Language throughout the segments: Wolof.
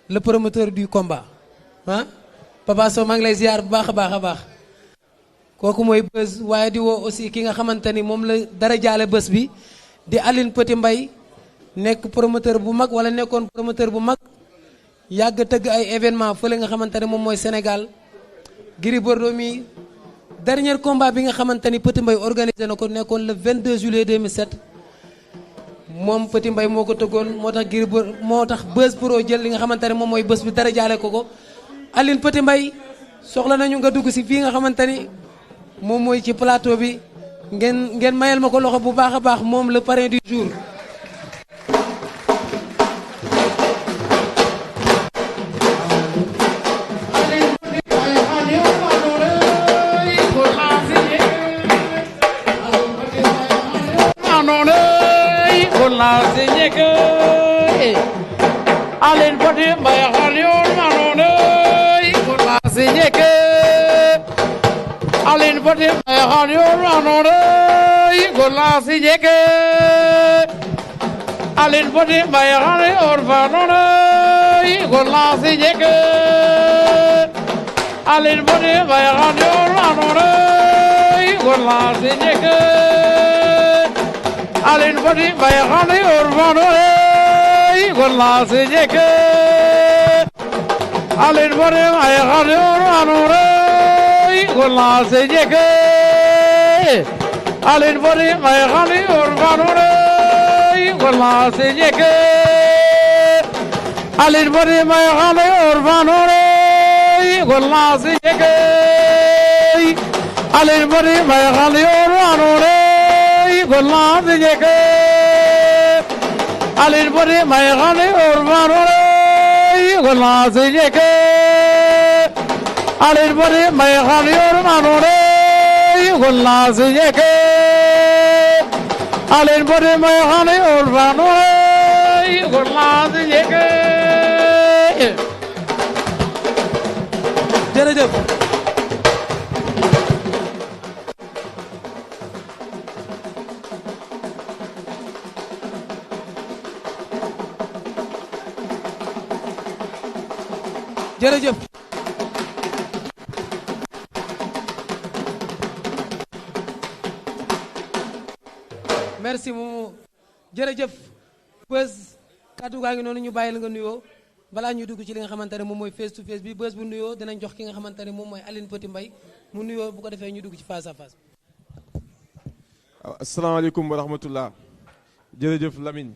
le promoteur du combat ah Papa Sow maa ngi lay ziar bu baax a baax a baax kooku mooy bës waaye di woo aussi ki nga xamante ni moom la dara jaale bés bi di Aline Petit Mbaye nekk promoteur bu mag wala nekkoon promoteur bu mag yàgg tëgg ay événement fële nga xamante ne moom mooy Sénégal Gris Bordeaux mi dernier combat bi nga xamante ni Petit Mbaye organisé na ko nekkoon le 22 juillet 2007 moom Petit Mbaye moo ko tëggoon moo tax Gris Bordeaux moo tax Buzz Pro jël li nga xamante ne moom mooy bés bi dara jaale ko Aline Petit Mbaye soxla nañu nga dugg si fii nga xamante ni moom mooy ci plateau bi ngeen mayal ma ko loxo bu baax a baax moom le parrain du jour. Aline Petit Mbaye xalion manone ko la signeke Aline Petit Mbaye xalion manone ko la signeke Aline Petit Mbaye xalion manone ko la signeke Aline Petit Mbaye xalion manone ko la signeke Aline Petit Mbaye xalion manone con la signeke Aline Petit Mbaye xalion manone con la signeke Aline Petit Mbaye xalion manone con la signeke Aline Petit Mbaye xalion manone con la signeke Aline Petit Mbaye xalion manone con la signeke Aline Petit Mbaye xalion manone con la signeke Aline Petit Mbaye xalion manone con la signeke Aline Petit Mbaye xalion manone con la signeke jërëjëf jërëjëf merci moomu jërëjëf Buzz kàddu gaa ngi noonu ñu bàyyi la nga nuyoo balaa ñuy dugg ci li nga xamante ne moom mooy face to face bi Buzz bu nuyoo dinañ jox ki nga xamante ne moom mooy Aline Petit Mbaye mu nuyoo bu ko defee ñu dugg ci face à face. waaw asalaamaaleykum wa rahmatullah jërëjëf Lamine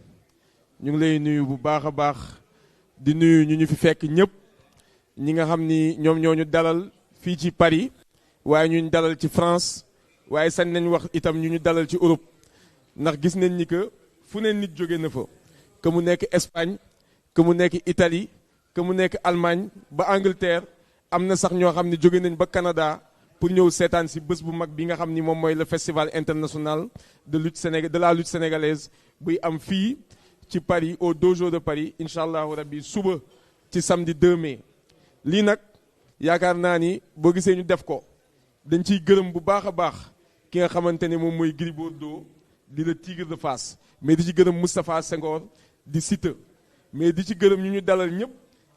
ñu ngi lay nuyu bu baax a baax di nuyu ñu fi fekk ñëpp ñi nga xam ni ñoom ñoo ñu dalal fii ci Paris waaye ñu dalal ci France waaye sañ nañ wax itam ñu dalal ci Europe ndax gis nañ ni que fu ne nit jóge na fa que mu nekk Espagne que mu nekk Italie que mu nekk Allemagne ba Angleterre am na sax ñoo xam ne jóge nañ ba Canada pour ñëw seetaan si bés bu mag bi nga xam ni moom mooy le festival international de la lutte sénégalaise buy am fii ci Paris au dojo de Paris incha allahu rabbi suba ci samedi 2 mai. lii nag yaakaar naa ni boo gisee ñu def ko dañ ciy gërëm bu baax a baax ki nga xamante ne moom mooy Gris Bordeaux di le Tigre de Fass mais di ci gërëm Moustapha Senghor di Siteu mais di ci gërëm ñu dalal ñëpp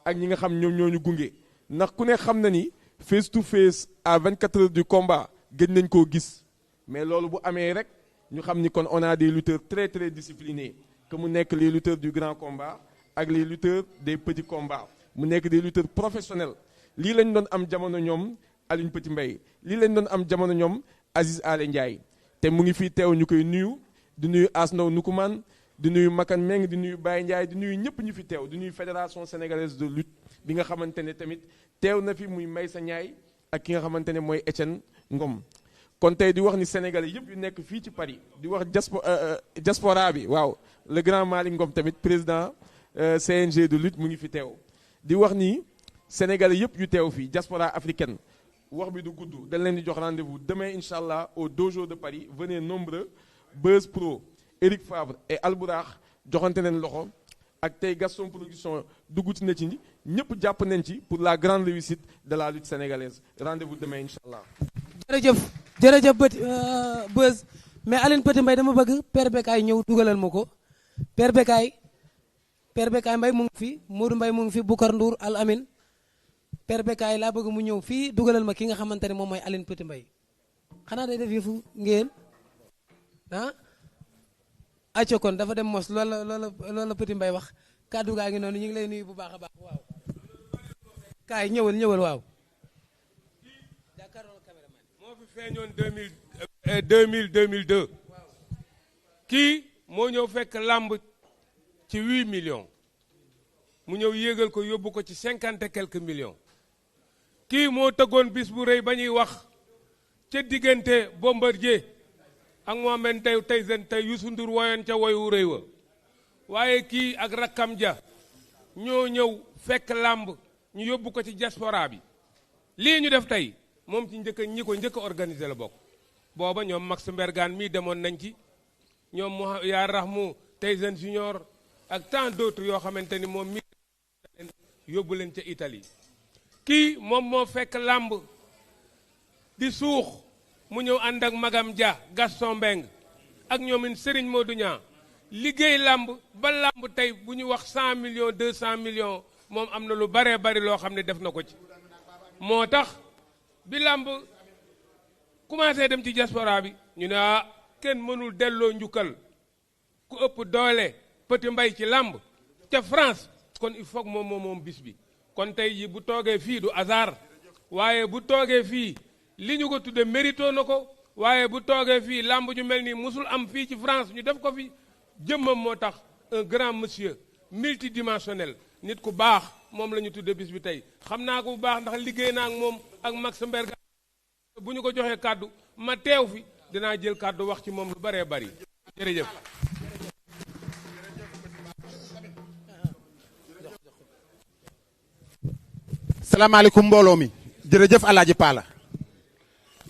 ak ñi nga xam ñoom ñoo ñu gunge ndax ku ne xam na ni face to face à 24 heures du combat gëj nañ koo gis mais loolu bu amee rek ñu xam ni kon on a des lutteurs très très disciplinés que mu nekk les lutteurs du grand combat ak les lutteurs des petits combats. mu nekk des lutteurs professionnels lii lañ doon am jamono ñoom Aline Petit Mbaye lii lañ doon am jamono ñoom Aziz Ale Ndiaye te mu ngi fii teew ñu koy nuyu di nuyu Asnaw Nukuman di nuyu Makan Meng di nuyu Baye Ndiaye di nuyu ñëpp ñu fi teew di nuyu fédération sénégalaise de lutte bi nga xamante ne tamit teew na fi muy Maysa Ndiaye ak ki nga xamante ne mooy Etienne Ngom kon tey di wax ni sénégalais yëpp yu nekk fii ci Paris di wax diaspora bi waaw le grand Malick Ngom tamit président CNG de lutte mu ngi fi teew di wax ni sénégalais yëpp yu teew fii diaspora africaine wax bi du gudd dañ leen di jox rendez-vous demain incha allah au dojo de Paris venez nombreux Buzz Pro Eric Favre et Albourakh joxante leen loxo ak tey Gaston Production dugg ci na ci ñëpp jàpp nañ ci pour la grande réussite de la lutte sénégalaise rendez-vous demain incha allah. jërëjëf Buzz mais Aline Petit Mbaye dama bëgg Père Bécaye ñëw dugalal ma ko Père Bécaye Père Bekaay Mbaye mu ngi fi Modou Mbaye mu ngi fi Boucar Ndour Al Amin Père Bekaay laa bëgg mu ñëw fii dugalal ma ki nga xamante ne moom mooy Aline Petit Mbaye xanaa day def yëfu ngeen ah acca kon dafa dem mos loola Petit Mbaye wax kàddu gaa ngi noonu ñu ngi lay nuyu bu baax a baax waaw kaay ñëwal waaw moo fi feeñoon 2002 kii moo ñëw fekk làmb ci 8 millions mu ñëw yéegal ko yóbbu ko ci 50 et quelques millions kii moo tëggoon bis bu rëy ba ñuy wax ca diggante Bombardier ak Mohamed Tyson tey Youssou Ndour woyoon ca woyu rëy wa waaye kii ak rakkam ja ñoo ñëw fekk làmb ñu yóbbu ko ci diaspora bi lii ñu def tey moom ci ñi ko njëkk a organisé la bokk booba ñoom Max Mbergane mii demoon nañ ci ñoom mu yaa Rahmu Tyson Junior ak tant d'autres yoo xamante ni moom mii yóbbu leen ca Italie kii moom moo fekk làmb di suux mu ñëw ànd ak magam Dia Gaston Mbengue ak ñoomin Serigne Modou Niang liggéey làmb ba làmb tey bu ñu wax 100 millions 200 millions moom am na lu baree bari loo xam ne def na ko ci moo tax bi làmb commencé dem ci diaspora bi ñu ne kenn mënul delloo njukkal ku ëpp doole Petit Mbaye ci làmb ca France kon il faut moom bis bi kon tey yi bu toogee fii du hasard waaye bu toogee fii li ñu ko tudde mérito na ko waaye bu toogee fii làmb ju mel nii musul am fii ci France ñu def ko fi jëmmam moo tax un grand monsieur multidimensionnel nit ku baax moom la ñu tudde bis bi tey xam naa ko bu baax ndax liggéey naa ak moom ak Max Mbergane bu ñu ko joxee kàddu ma teew fi dinaa jël kàddu wax ci moom lu baree bari jërëjëf. salaamaaleykum mbooloo mi jërëjëf Alaaji Paala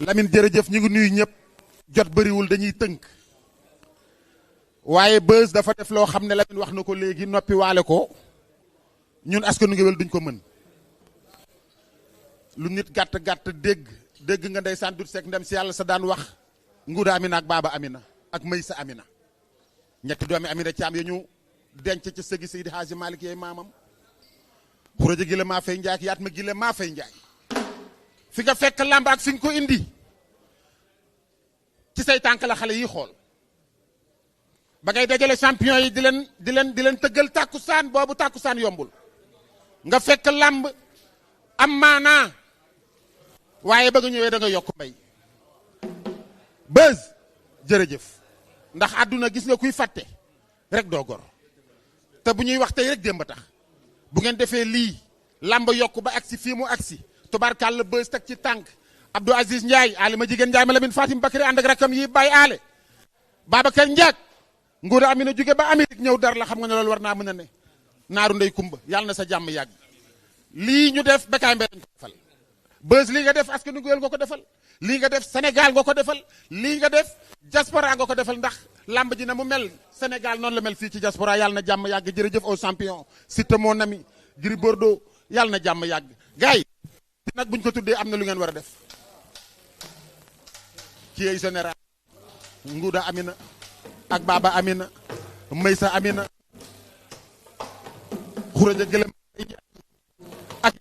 Lamine jërëjëf ñu ngi nuyu ñëpp jot bëriwul dañuy tënk waaye Beuz dafa def loo xam ne Lamine wax na ko léegi noppi waale ko ñun askanu Ngéwél duñ ko mën lu nit gàtt gàtt dégg nga ndeysaan dut seek ndem si yàlla sa daan wax Nguuda Amina ak Baaba Amina ak Maysa Amina ñetti doomi Amina Caam ya ñu denc ci sëgi Seydi Haaji Malick yeey maamam xuraja gi la maa fay njaay ak yaat ma gi la maa fay njaay fi nga fekk làmb ak fi nga ko indi ci say tànk la xale yi xool ba ngay dajale champion yi di leen tëggal tàkkusaan boobu tàkkusaan yombul nga fekk làmb am maanaa waaye ba nga ñëwee da nga yokk mbay Beuz jërëjëf ndax àdduna gis nga kuy fàtte rek doo gor te bu ñuy wax tey rek démb tax bu ngeen defee lii làmb yokk ba agsi fii mu agsi tubaarkàlla Beuz teg ci tànk Abdou Aziz Ndiaye Alima jigéen Ndiaye ma Lamine Fatim Bakary ànd ak rakam yi Baye Ale Babacar Ndiak Nguuda Amina jóge ba Amérique ñëw dar la xam nga ne loolu war naa mën a ne naaru ndey kumba yàlla na sa jàmm yàgg lii ñu def Bekaay Mbaye dañ ko defal Beuz lii nga def askanu Ngéwél nga ko defal lii nga def Sénégal nga ko defal lii nga def diaspora nga ko defal ndax lamb ji na mu mel Sénégal noonu la mel fii ci diaspora yàlla na jàmm yàgg jërëjëf au champion Siteu mon ami Gris Bordeaux yàlla na jàmm yàgg gars yi nag buñ ko tuddee am na lu ngeen war a def ci ay général Nguuda Amina ak Baba Amina Maysa Amina xuraja gëlëm ak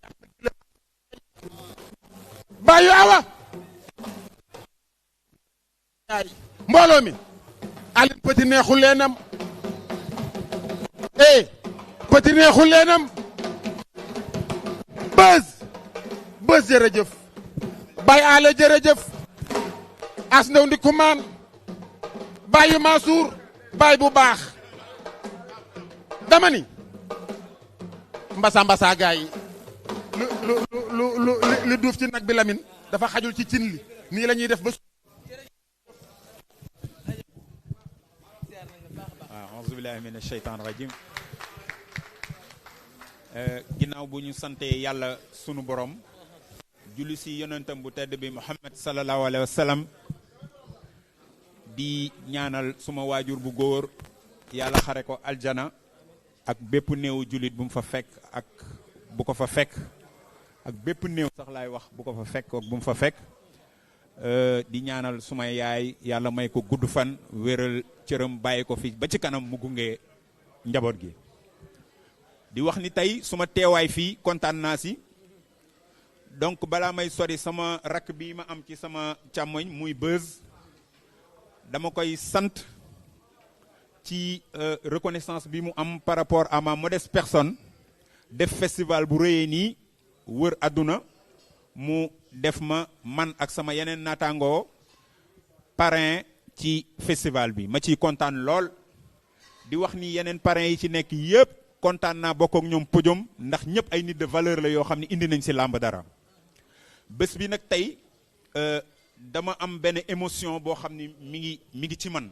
Bayu Awa mbooloo mi Aline Petit neexul leenam Petit neexul leenam Beuz jërëjëf Baye Ale jërëjëf as ndaw ndi kumaan Baye Mansour Baye bu baax dama ni mbasa gaa yi lu duuf ci nag bi Lamine dafa xajul ci cin li nii la ñuy def ba auzu billahi mina sheytaan rajim ginnaaw bu ñu santee yàlla sunu borom julli si yonentam bu tedd bi Muhammad sallallahu alayhi wa sallam di ñaanal suma waajur bu góor yàlla xare ko aljana ak bépp néew jullit bu mu fa fekk ak bu ko fa fekk ak bépp néew sax laay wax bu ko fa fekk ak bu mu fa fekk di ñaanal suma yaay yàlla may ko gudd fan wéral cëram bàyyi ko fi ba ci kanam mu gunge njaboot gi di wax ni tey suma teewaay fii kontaan naa si donc balaa may sori sama rakk bi ma am ci sama càmmoñ muy Beuz dama koy sant ci reconnaissance bi mu am par rapport à ma modeste personne def festival bu rëyee nii wër àdduna mu def ma man ak sama yeneen naataangoo parrain ci festival bi ma ciy kontaan lool di wax ni yeneen parrain yi ci nekk yëpp kontaan naa bokk ak ñoom podium ndax ñëpp ay nit de valeur la yoo xam ne indi nañ si làmb dara bés bi nag tey dama am benn émotion boo xam ni mi ngi ci man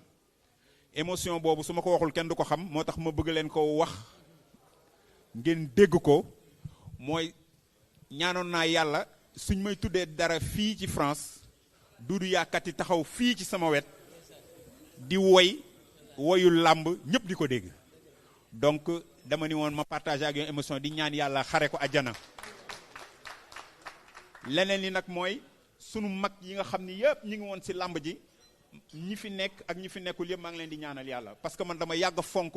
émotion boobu su ma ko waxul kenn du ko xam moo tax ma bëgg leen ko wax ngeen dégg ko mooy ñaanoon naa yàlla suñ may tuddee dara fii ci France Doudou Yakati taxaw fii ci sama wet di woyu làmb ñëpp di ko dégg donc dama ni woon ma partager ak yow émotion di ñaan yàlla xare ko àjjana leneen li nag mooy sunu mag yi nga xam ni yëpp ñi ngi woon ci làmb ji ñi fi nekk ak ñi fi nekkul yëpp maa ngi leen di ñaanal yàlla parce que man dama yàgg fonk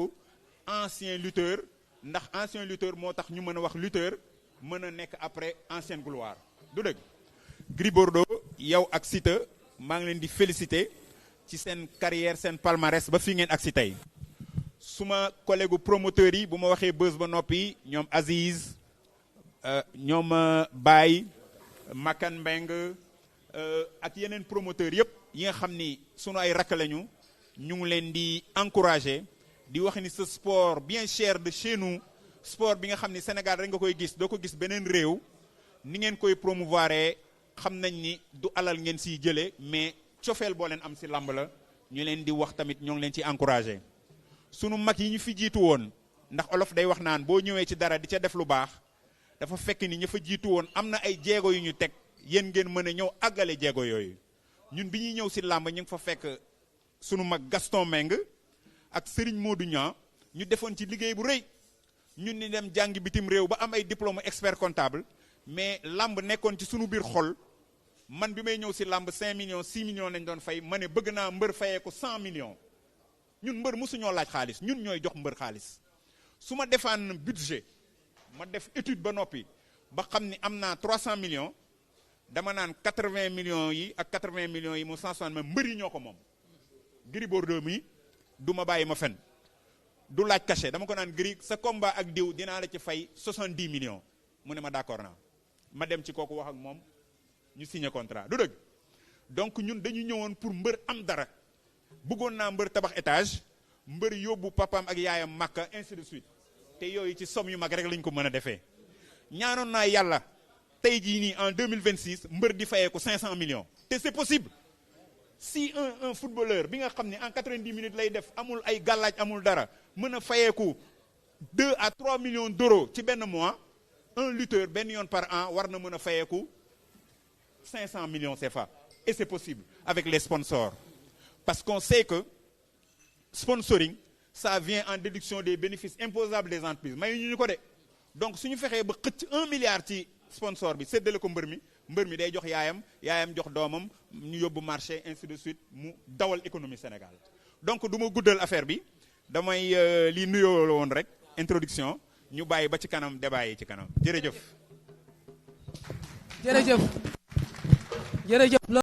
ancien lutteur ndax ancien lutteur moo tax ñu mën a wax lutteur mën a nekk après ancienne gloire du dëgg Gris Bordeaux yow ak Siteu maa ngi leen di féliciter ci seen carrière seen palmarès ba fi ngeen ak si tey suma collègue promoteurs yi bu ma waxee Beuz ba noppi ñoom Aziz ñoom Baye Makan Mbeng ak yeneen promoteurs yëpp yi nga xam ni sunu ay rakk lañu ñu ngi leen di encourager di wax ni ce sport bien cher de chez nous sport bi nga xam ni Sénégal rek nga koy gis doo ko gis beneen réew ni ngeen koy promouvoir xam nañ ni du alal ngeen siy jëlee mais cofeel boo leen am si làmb la ñu leen di wax tamit ñoo ngi leen ci encourager sunu mag yi ñu fi jiitu woon ndax olof day wax naan boo ñëwee ci dara di ca def lu baax dafa fekk ni ña fa jiitu woon am na ay jéego yu ñu teg yéen ngeen mën a ñëw àggale jéego yooyu ñun bi ñuy ñëw si làmb ñu ngi fa fekk sunu mag Gaston Meng ak Serigne Modou Niang ñu defoon ci liggéey bu rëy ñun ni dem jàngi bitim réew ba am ay diplôme expert comptable mais làmb nekkoon ci sunu biir xol man bi may ñëw si làmb 5 millions 6 millions lañ doon fay ma ne bëgg naa mbër fayee ko 100 millions ñun mbër mosuñoo laaj xaalis ñun ñooy jox mbër xaalis su ma defaan budget ma def étude ba noppi ba xam ni am naa 300 millions dama naan 80 millions yi ak 80 millions yi mu 160 ma mbër yi ñoo ko moom Gris Bordeaux mi du ma bàyyi ma fen du laaj cachet dama ko naan Gris sa combat ak diw dinaa la ci fay 70 millions mu ne ma d'accord naa ma dem ci kooku wax ak moom ñu signé contrat du dëgg donc ñun dañu ñëwoon pour mbër am dara bëggoon naa mbër tabax étage mbër yóbbu papaam ak yaayam Makka ainsi de suite te yooyu ci somme yu mag rek lañ ko mën a defee ñaanoon naa yàlla tey jii nii en 2026 mbër di fayee ko 500 millions te c'est possible si un footballeur bi nga xam ne en 90 minutes lay def amul ay gàllaaj amul dara mën a fayeeku 2 à 3 millions d'euros ci benn mois un lutteur benn yoon par an war na mën a fayeeku 500 millions CFA et c'est possible avec les sponsors parce qu'on sait que sponsoring ça vient en déduction des bénéfices imposables des entreprises may ñu ko de donc suñu fexee ba xëcc 1 milliard ci sponsor bi séddale ko mbër mi day jox yaayam jox doomam ñu yóbbu marché ainsi de suite mu dawal économie Sénégal donc du ma guddal affaire bi damay lii nuyoo la woon rek introduction ñu bàyyi ba ci kanam débat yi ci kanam jërëjëf. jërëjëf.